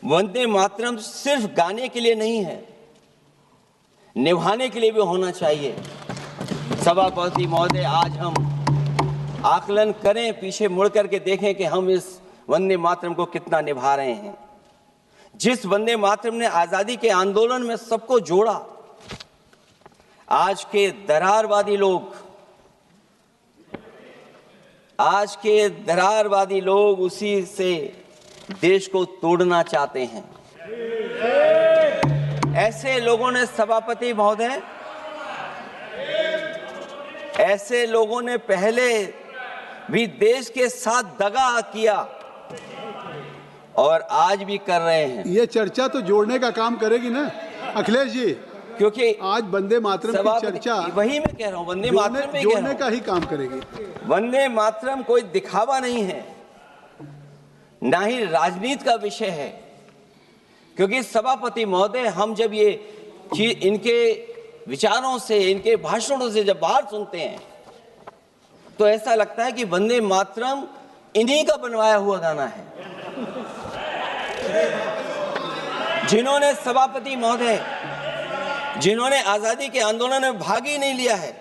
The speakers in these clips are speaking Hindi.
वंदे मातरम सिर्फ गाने के लिए नहीं है, निभाने के लिए भी होना चाहिए। सभापति महोदय, आज हम आकलन करें, पीछे मुड़ करके देखें कि हम इस वंदे मातरम को कितना निभा रहे हैं। जिस वंदे मातरम ने आजादी के आंदोलन में सबको जोड़ा, आज के दरारवादी लोग उसी से देश को तोड़ना चाहते हैं। ऐसे लोगों ने, सभापति महोदय, ऐसे लोगों ने पहले भी देश के साथ दगा किया और आज भी कर रहे हैं। ये चर्चा तो जोड़ने का काम करेगी ना अखिलेश जी, क्योंकि आज वंदे मातरम की चर्चा, वही मैं कह रहा हूँ, वंदे मातरम में जोड़ने का ही काम करेगी। वंदे मातरम कोई दिखावा नहीं है, ना ही राजनीति का विषय है। क्योंकि सभापति महोदय, हम जब ये चीज इनके विचारों से, इनके भाषणों से जब बाहर सुनते हैं तो ऐसा लगता है कि वंदे मातरम इन्हीं का बनवाया हुआ गाना है। जिन्होंने, सभापति महोदय, जिन्होंने आजादी के आंदोलन में भाग ही नहीं लिया है,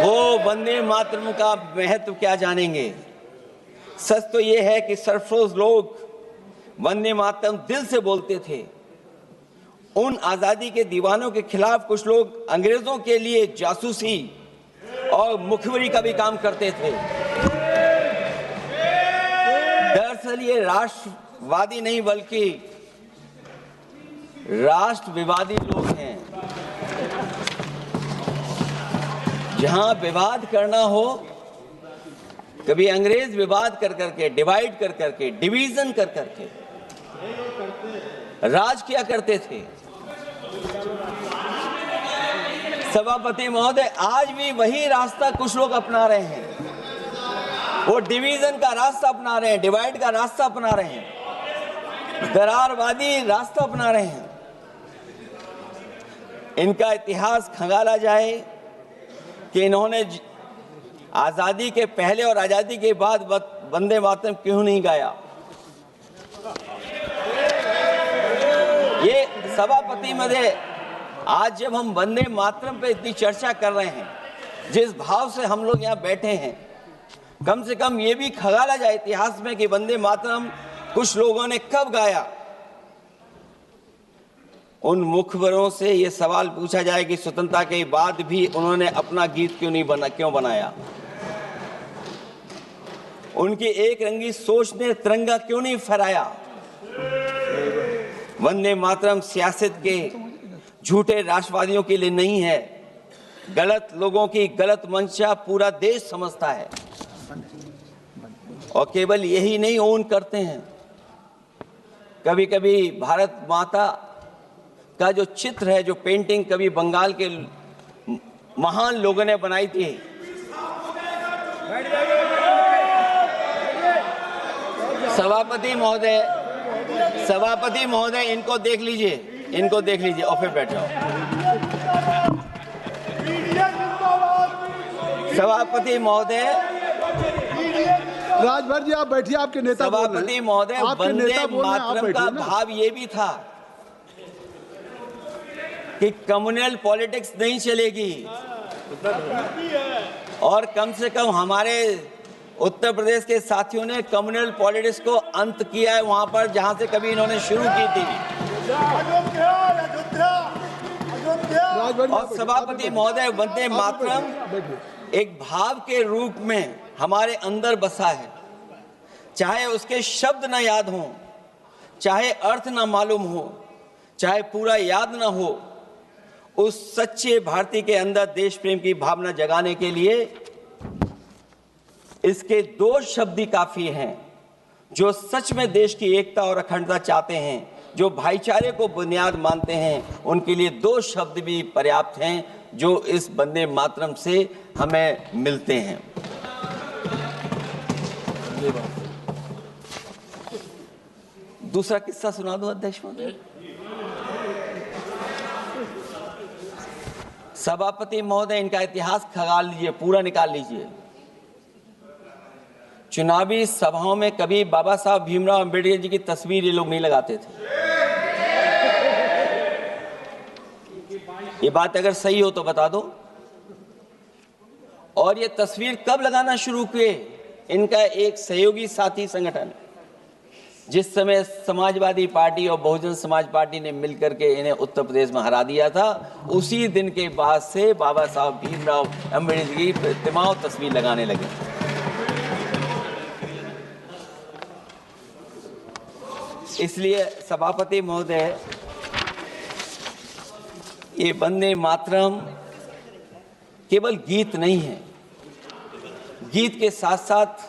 वो वंदे मातरम का महत्व क्या जानेंगे। सच तो ये है कि सरफरोश लोग वंदे मातरम दिल से बोलते थे। उन आजादी के दीवानों के खिलाफ कुछ लोग अंग्रेजों के लिए जासूसी और मुखबिरी का भी काम करते थे। दरअसल ये राष्ट्रवादी नहीं बल्कि राष्ट्र विवादी लोग हैं। जहां विवाद करना हो, कभी अंग्रेज विवाद कर करके, डिवाइड कर करके, डिवीजन कर करके राज किया करते थे। सभापति महोदय, आज भी वही रास्ता कुछ लोग अपना रहे हैं। वो डिवीजन का रास्ता अपना रहे हैं, डिवाइड का रास्ता अपना रहे हैं, दरारवादी रास्ता अपना रहे हैं। इनका इतिहास खंगाला जाए कि इन्होंने आजादी के पहले और आजादी के बाद वंदे मातरम क्यों नहीं गाया। ये सभापति महोदय, आज जब हम वंदे मातरम पे इतनी चर्चा कर रहे हैं, जिस भाव से हम लोग यहाँ बैठे हैं, कम से कम ये भी खंगाला जाए इतिहास में कि वंदे मातरम कुछ लोगों ने कब गाया। उन मुखबरों से ये सवाल पूछा जाए कि स्वतंत्रता के बाद भी उन्होंने अपना गीत क्यों बनाया। उनकी एक रंगी सोच ने तिरंगा क्यों नहीं फहराया। वंदे मातरम सियासत के झूठे राष्ट्रवादियों के लिए नहीं है। गलत लोगों की गलत मंशा पूरा देश समझता है और केवल यही नहीं ओन करते हैं। कभी कभी भारत माता का जो चित्र है, जो पेंटिंग कभी बंगाल के महान लोगों ने बनाई थी, सभापति महोदय, इनको देख लीजिए और फिर बैठ जाओ। सभापति महोदय, राजभर जी आप बैठिए, आपके नेता। सभापति महोदय, वंदे मातरम का भाव ये भी था कि कम्युनल पॉलिटिक्स नहीं चलेगी और कम से कम हमारे उत्तर प्रदेश के साथियों ने कम्युनल पॉलिटिक्स को अंत किया है वहां पर जहां से कभी इन्होंने शुरू की थी। और सभापति महोदय, वंदे मातरम एक भाव के रूप में हमारे अंदर बसा है। चाहे उसके शब्द ना याद हो, चाहे अर्थ ना मालूम हो, चाहे पूरा याद ना हो, उस सच्चे भारतीय के अंदर देश प्रेम की भावना जगाने के लिए इसके दो शब्द ही काफी हैं। जो सच में देश की एकता और अखंडता चाहते हैं, जो भाईचारे को बुनियाद मानते हैं, उनके लिए दो शब्द भी पर्याप्त हैं जो इस वंदे मातरम से हमें मिलते हैं। दूसरा किस्सा सुना दूं अध्यक्ष महोदय। सभापति महोदय, इनका इतिहास खंगाल लीजिए, पूरा निकाल लीजिए। चुनावी सभाओं में कभी बाबा साहब भीमराव अंबेडकर जी की तस्वीर ये लोग नहीं लगाते थे। ये बात अगर सही हो तो बता दो। और ये तस्वीर कब लगाना शुरू किए? इनका एक सहयोगी साथी संगठन, जिस समय समाजवादी पार्टी और बहुजन समाज पार्टी ने मिलकर के इन्हें उत्तर प्रदेश में हरा दिया था, उसी दिन के बाद से बाबा साहब भीमराव अंबेडकर की प्रतिमा और तस्वीर लगाने लगे। इसलिए सभापति महोदय, ये वंदे मातरम केवल गीत नहीं है, गीत के साथ साथ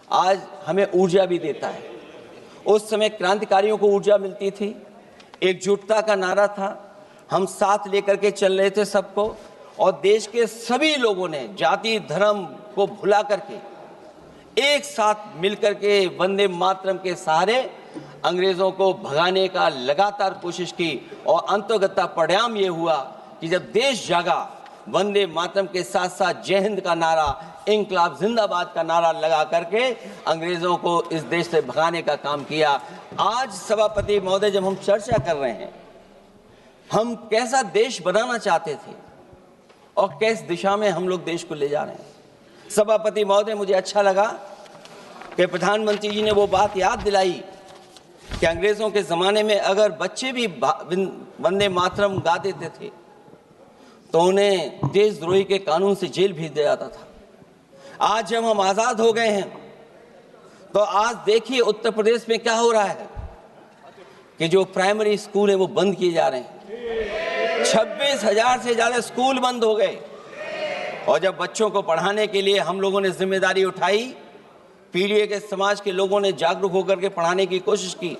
आज हमें ऊर्जा भी देता है। उस समय क्रांतिकारियों को ऊर्जा मिलती थी, एकजुटता का नारा था, हम साथ लेकर के चल रहे थे सबको, और देश के सभी लोगों ने जाति धर्म को भुला करके एक साथ मिलकर के वंदे मातरम के सहारे अंग्रेजों को भगाने का लगातार कोशिश की। और अंततः परिणाम ये हुआ कि जब देश जागा, वंदे मातरम के साथ साथ जय हिंद का नारा, इंकलाब जिंदाबाद का नारा लगा करके अंग्रेजों को इस देश से भगाने का काम किया। आज सभापति महोदय, जब हम चर्चा कर रहे हैं, हम कैसा देश बनाना चाहते थे और किस दिशा में हम लोग देश को ले जा रहे हैं। सभापति महोदय, मुझे अच्छा लगा कि प्रधानमंत्री जी ने वो बात याद दिलाई कि अंग्रेजों के जमाने में अगर बच्चे भी वंदे मातरम गा देते थे तो उन्हें देशद्रोही के कानून से जेल भेज दिया जाता था। आज जब हम आजाद हो गए हैं तो आज देखिए उत्तर प्रदेश में क्या हो रहा है कि जो प्राइमरी स्कूल है वो बंद किए जा रहे हैं। 26,000 से ज्यादा स्कूल बंद हो गए। और जब बच्चों को पढ़ाने के लिए हम लोगों ने जिम्मेदारी उठाई, पीढ़ी के समाज के लोगों ने जागरूक होकर के पढ़ाने की कोशिश की,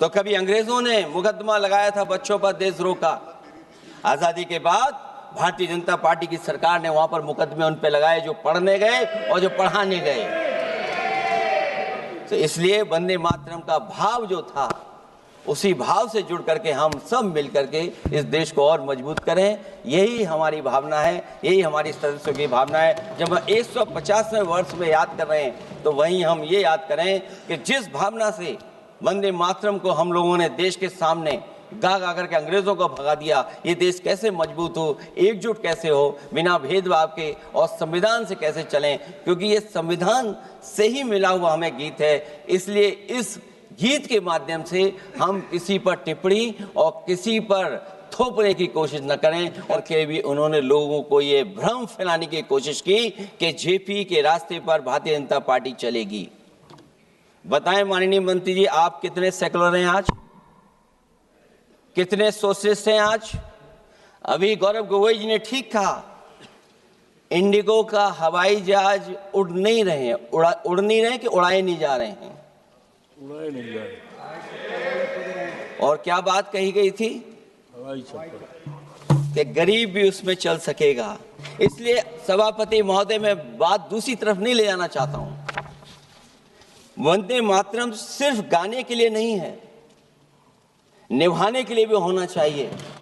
तो कभी अंग्रेजों ने मुकदमा लगाया था बच्चों पर देशद्रोह का। आजादी के बाद भारतीय जनता पार्टी की सरकार ने वहां पर मुकदमे उन पे लगाए जो पढ़ने गए और जो पढ़ाने गए। तो इसलिए वंदे मातरम का भाव जो था, उसी भाव से जुड़ करके हम सब मिल करके इस देश को और मजबूत करें। यही हमारी भावना है, यही हमारी सदस्यों की भावना है। जब हम 150वें वर्ष में याद कर रहे हैं तो वहीं हम ये याद करें कि जिस भावना से वंदे मातरम को हम लोगों ने देश के सामने गा गा करके अंग्रेजों को भगा दिया, ये देश कैसे मजबूत हो, एकजुट कैसे हो, बिना भेदभाव के, और संविधान से कैसे चलें, क्योंकि ये संविधान से ही मिला हुआ हमें गीत है। इसलिए इस गीत के माध्यम से हम किसी पर टिप्पणी और किसी पर थोपने की कोशिश न करें। और के भी उन्होंने लोगों को ये भ्रम फैलाने की कोशिश की कि जेपी के रास्ते पर भारतीय जनता पार्टी चलेगी। बताएं माननीय मंत्री जी, आप कितने सेकुलर हैं आज, कितने सोशलिस्ट हैं आज? अभी गौरव गोगोई जी ने ठीक कहा, इंडिगो का हवाई जहाज उड़ नहीं रहे हैं, उड़ नहीं रहे कि उड़ाए नहीं जा रहे हैं? उड़ाए नहीं जा रहे। और क्या बात कही गई थी? हवाई चप्पल कि गरीब भी उसमें चल सकेगा। इसलिए सभापति महोदय, मैं बात दूसरी तरफ नहीं ले जाना चाहता हूं। वंदे मातरम सिर्फ गाने के लिए नहीं है, निभाने के लिए भी होना चाहिए।